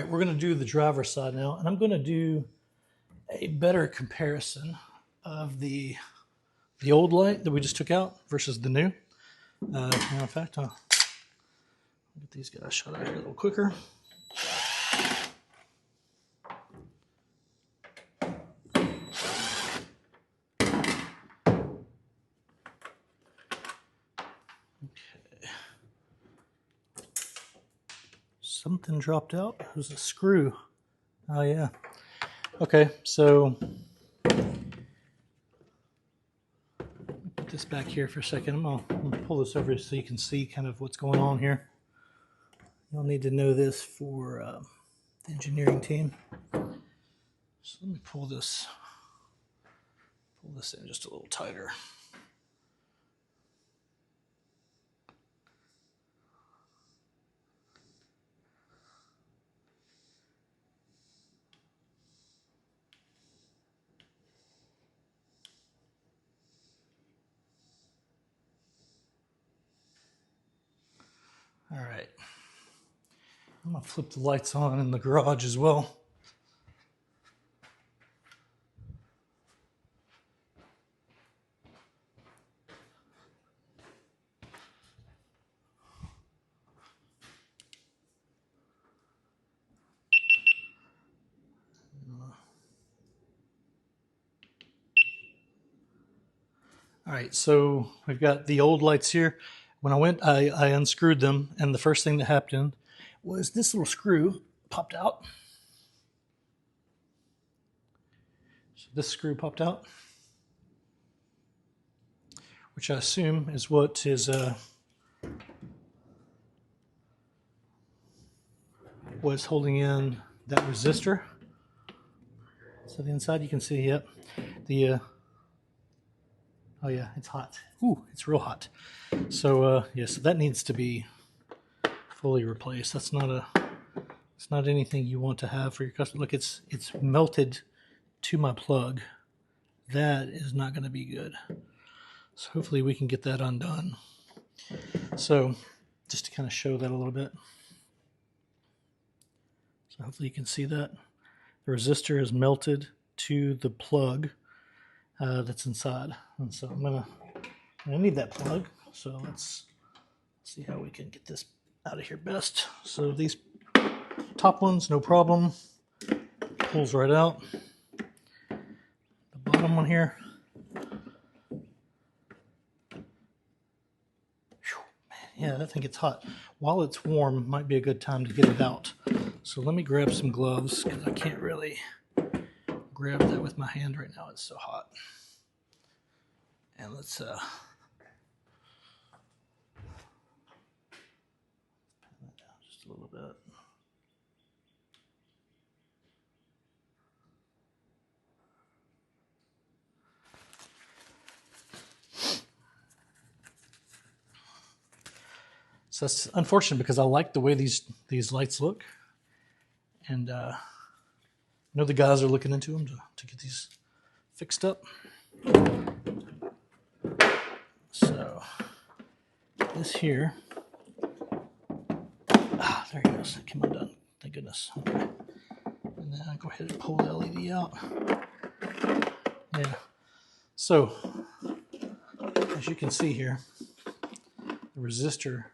right, we're going to do the driver's side now, and I'm going to do a better comparison of the old light that we just took out versus the new. Matter of fact, I'll get these guys shut out here a little quicker. Something dropped out. It was a screw. Oh, yeah. Okay, so put this back here for a second. I'm gonna pull this over so you can see kind of what's going on here. You'll need to know this for the engineering team. So let me pull this in just a little tighter. All right, I'm gonna flip the lights on in the garage as well. All right, so we've got the old lights here. When I went, I unscrewed them, and the first thing that happened was this little screw popped out. So this screw popped out, which I assume is what is was holding in that resistor. So the inside you can see, yep, the oh yeah, it's hot. Ooh, it's real hot. So yeah, so that needs to be fully replaced. It's not anything you want to have for your customer. Look, it's melted to my plug. That is not going to be good. So hopefully we can get that undone. So just to kind of show that a little bit. So hopefully you can see that. The resistor is melted to the plug that's inside. And so I'm gonna need that plug. So let's see how we can get this out of here best. So these top ones, no problem. Pulls right out. The bottom one here. Yeah, that thing gets hot. While it's warm, might be a good time to get it out. So let me grab some gloves because I can't really grab that with my hand right now. It's so hot. And let's pan that down just a little bit. So that's unfortunate because I like the way these lights look, and I know the guys are looking into them to get these fixed up. So this here, there it goes. It came undone. Thank goodness. Okay. And then I'll go ahead and pull the LED out. Yeah. So as you can see here, the resistor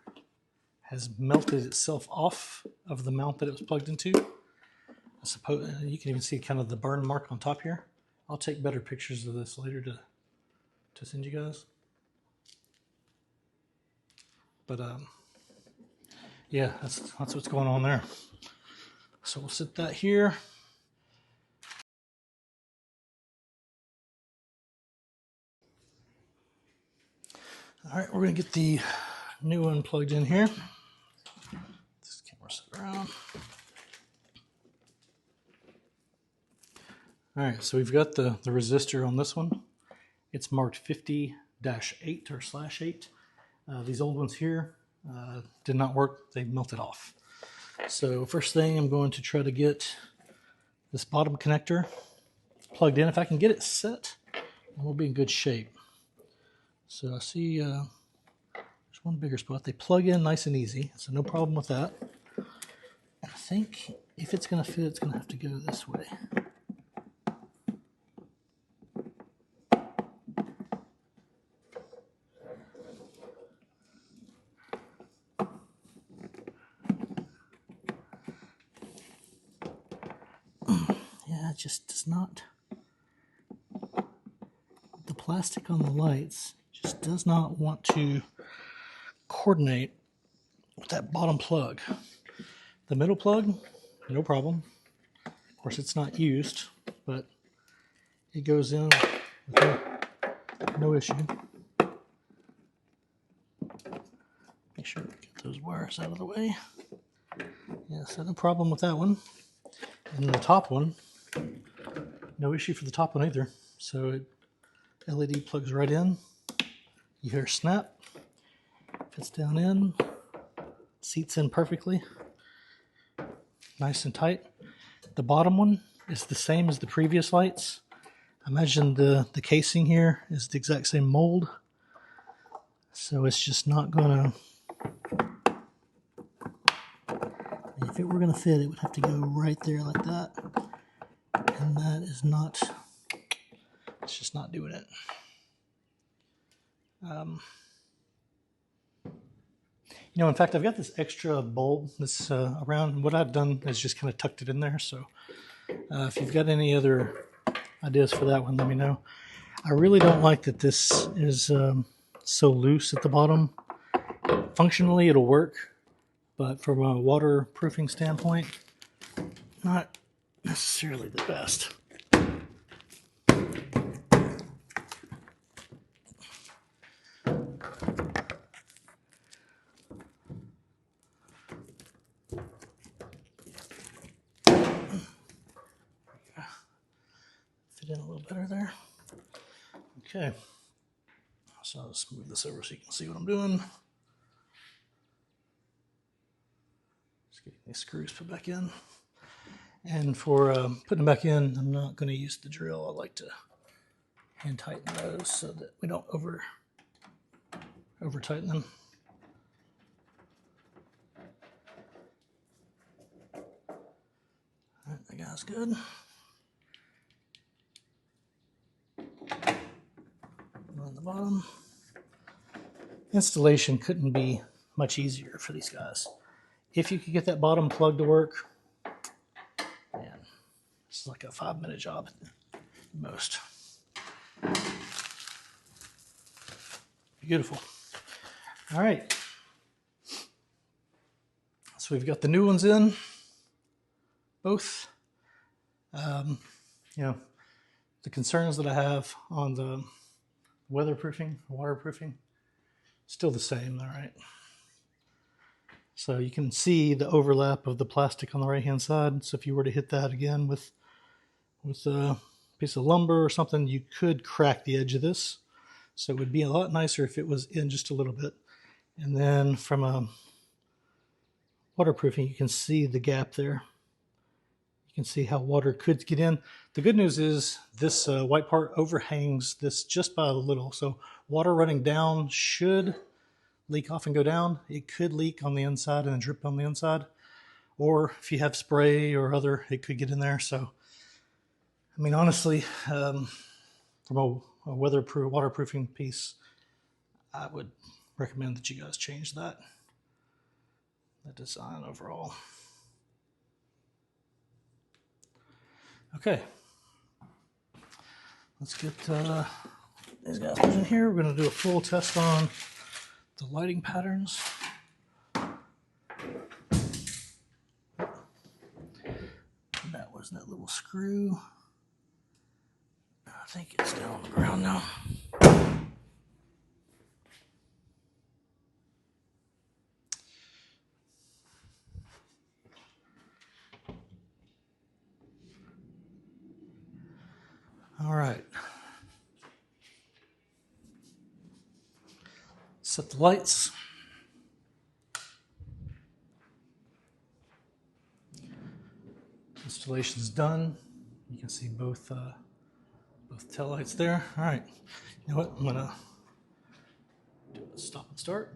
has melted itself off of the mount that it was plugged into. I suppose you can even see kind of the burn mark on top here. I'll take better pictures of this later to send you guys. But yeah, that's what's going on there. So we'll set that here. All right, we're gonna get the new one plugged in here. This camera set around. All right, so we've got the resistor on this one. It's marked 50-8 or /8. These old ones here did not work. They melted off. So first thing, I'm going to try to get this bottom connector plugged in. If I can get it set, we'll be in good shape. So I see there's one bigger spot. They plug in nice and easy, so no problem with that. And I think If it's going to fit, it's going to have to go this way. Yeah, it just does not. The plastic on the lights just does not want to coordinate with that bottom plug. The middle plug, no problem. Of course, it's not used, but it goes in with no issue. Make sure we get those wires out of the way. Yeah, so no problem with that one. And the top one, no issue for the top one either. So it LED plugs right in. You hear snap, fits down in, seats in perfectly, nice and tight. The bottom one is the same as the previous lights. Imagine the casing here is the exact same mold. So it's just not gonna, if it were gonna fit, it would have to go right there like that. And that is not, it's just not doing it. You know, in fact, I've got this extra bulb that's around. What I've done is just kind of tucked it in there. So if you've got any other ideas for that one, let me know. I really don't like that this is so loose at the bottom. Functionally, it'll work, but from a waterproofing standpoint, not necessarily the best. Fit in a little better there. Okay, so I'll just move this over so you can see what I'm doing. Just getting these screws put back in. And for putting them back in, I'm not going to use the drill. I like to hand tighten those so that we don't over tighten them. All right, that guy's good. On the bottom. Installation couldn't be much easier for these guys. If you could get that bottom plug to work, man, it's like a 5-minute job at most. Beautiful. All right. So we've got the new ones in, both. You know, the concerns that I have on the weatherproofing, waterproofing, still the same, all right? So you can see the overlap of the plastic on the right-hand side. So if you were to hit that again with a piece of lumber or something, you could crack the edge of this. So it would be a lot nicer if it was in just a little bit. And then from a waterproofing, you can see the gap there. You can see how water could get in. The good news is this white part overhangs this just by a little. So water running down should leak off and go down. It could leak on the inside and then drip on the inside. Or if you have spray or other, it could get in there. So, I mean, honestly, from a waterproofing piece, I would recommend that you guys change that design overall. Okay, let's get these guys in here. We're going to do a full test on the lighting patterns. That was that little screw. I think it's down on the ground now. All right. Set the lights. Installation's done. You can see both tail lights there. All right. You know what? I'm gonna do a stop and start.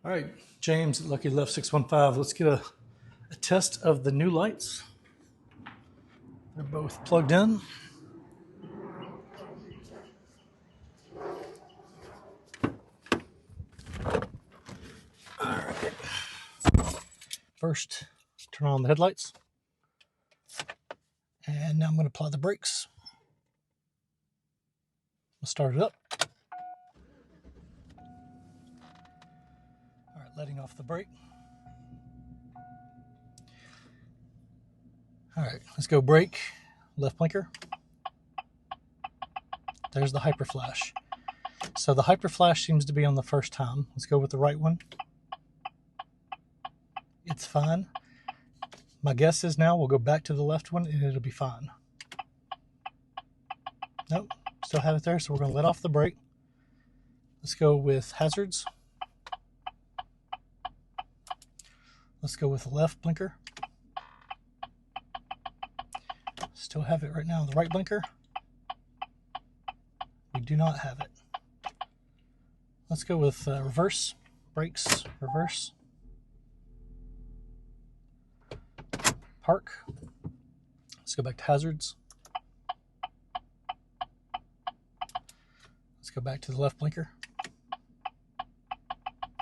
All right, James at Lucky Left 615. Let's get a test of the new lights. They're both plugged in. All right. First, turn on the headlights. And now I'm going to apply the brakes. I'll start it up. All right, letting off the brake. All right, let's go brake, left blinker. There's the hyper flash. So the hyper flash seems to be on the first time. Let's go with the right one. It's fine. My guess is now we'll go back to the left one and it'll be fine. Nope, still have it there, so we're going to let off the brake. Let's go with hazards. Let's go with the left blinker. Still have it right now, the right blinker. We do not have it. Let's go with reverse, brakes, reverse. Park. Let's go back to hazards. Let's go back to the left blinker.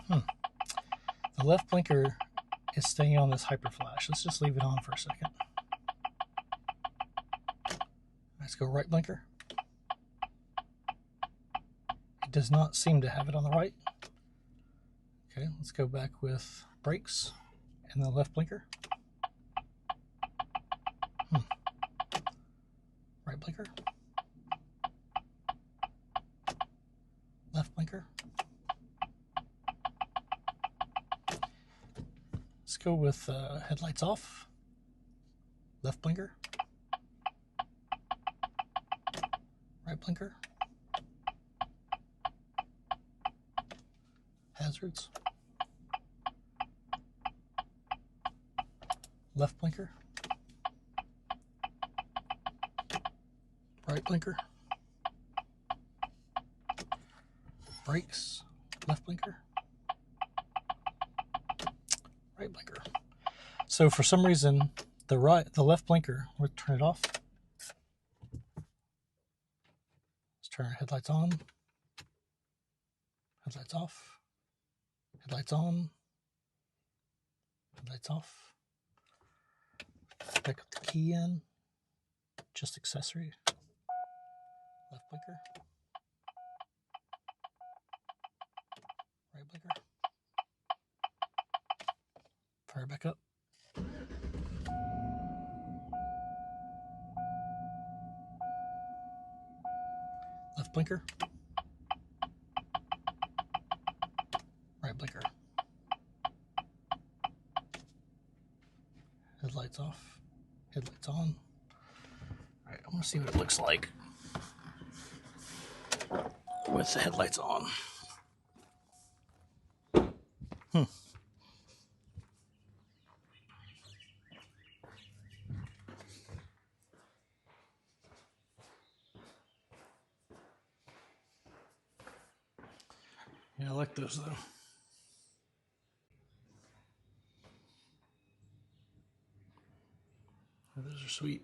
The left blinker is staying on this hyper flash. Let's just leave it on for a second. Let's go right blinker. It does not seem to have it on the right. Okay, let's go back with brakes and the left blinker. Right blinker. Left blinker. Let's go with headlights off. Left blinker. Right blinker. Hazards. Left blinker. Right blinker. Brakes. Left blinker. Right blinker. So for some reason, the left blinker, we'll turn it off. Let's turn our headlights on. Headlights off. Headlights on. Headlights off. Back up the key in. Just accessory. Left blinker. Right blinker. Fire back up. Left blinker. Right blinker. Headlights off. Headlights on. Alright, I want to see what it looks like with the headlights on. Yeah, I like those though. Those are sweet.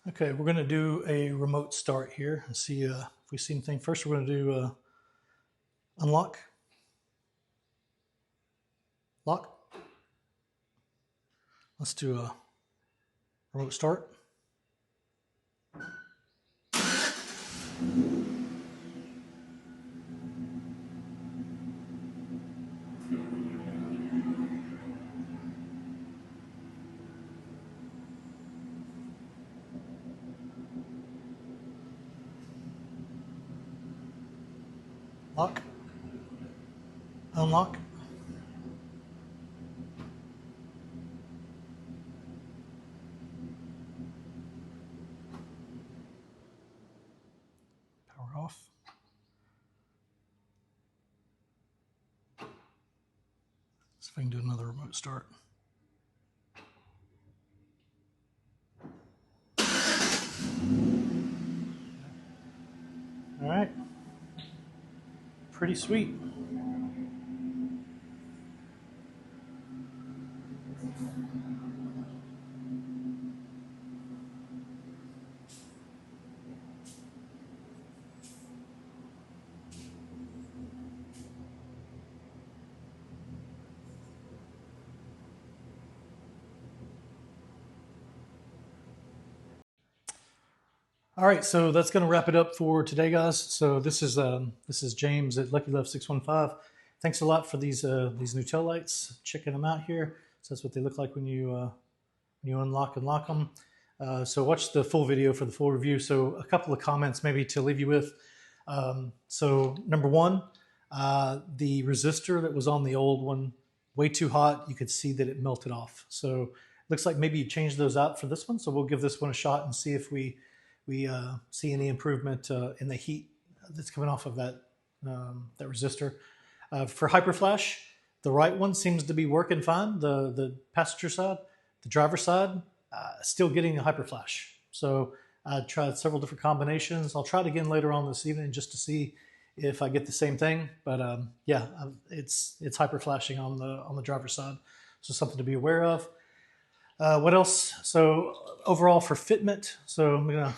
Okay, we're going to do a remote start here and see if we see anything. First, we're going to do unlock, lock. Let's do a remote start. Lock. Unlock. Power off. See if I can do another remote start. All right, pretty sweet. All right, so that's going to wrap it up for today, guys. So this is James at Lucky Love 615. Thanks a lot for these new tail lights. Checking them out here. So that's what they look like when you unlock and lock them. So watch the full video for the full review. So a couple of comments maybe to leave you with. So number one, the resistor that was on the old one, way too hot. You could see that it melted off. So looks like maybe you changed those out for this one. So we'll give this one a shot and see if we see any improvement in the heat that's coming off of that resistor. For hyperflash, the right one seems to be working fine. The passenger side, the driver side, still getting a hyperflash. So I tried several different combinations. I'll try it again later on this evening just to see if I get the same thing. But yeah, it's hyperflashing on the driver's side, so something to be aware of. What else? So overall for fitment, so I'm gonna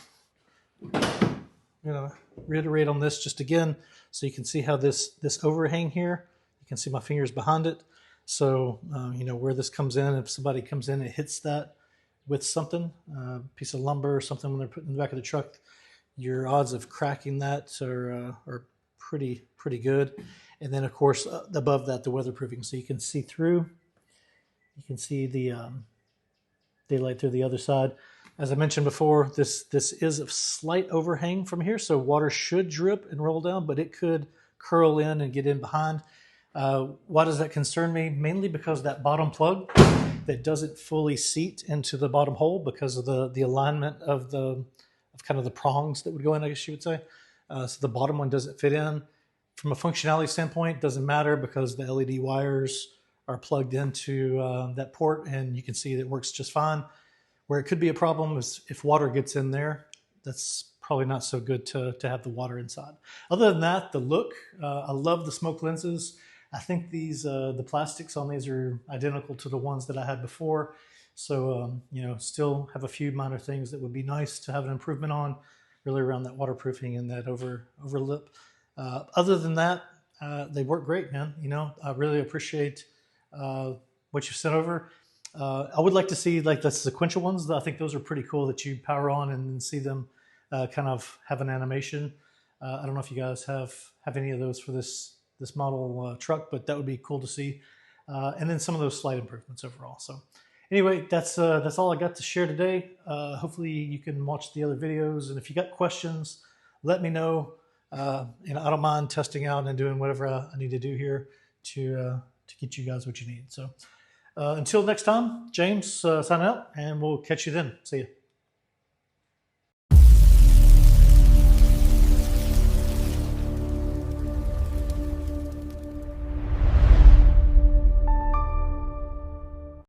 reiterate on this just again, so you can see how this overhang here. You can see my fingers behind it. So you know where this comes in. If somebody comes in and hits that with something, a piece of lumber or something when they're putting in the back of the truck, your odds of cracking that are pretty good. And then of course above that, the weatherproofing, so you can see through. You can see the daylight through the other side. As I mentioned before, this is a slight overhang from here, so water should drip and roll down, but it could curl in and get in behind. Why does that concern me? Mainly because that bottom plug that doesn't fully seat into the bottom hole because of the alignment of kind of the prongs that would go in, I guess you would say. So the bottom one doesn't fit in. From a functionality standpoint, it doesn't matter because the LED wires are plugged into that port, and you can see that it works just fine. Where it could be a problem is if water gets in there. That's probably not so good to have the water inside. Other than that, the look, I love the smoke lenses. I think these the plastics on these are identical to the ones that I had before. So you know, still have a few minor things that would be nice to have an improvement on, really around that waterproofing and that over lip. Other than that, they work great, man. You know, I really appreciate what you've sent over. I would like to see like the sequential ones. I think those are pretty cool that you power on and see them kind of have an animation. I don't know if you guys have any of those for this model truck, but that would be cool to see. And then some of those slight improvements overall. So anyway, that's all I got to share today. Hopefully you can watch the other videos, and if you got questions, let me know. And I don't mind testing out and doing whatever I need to do here to get you guys what you need. So until next time, James signing out, and we'll catch you then. See you.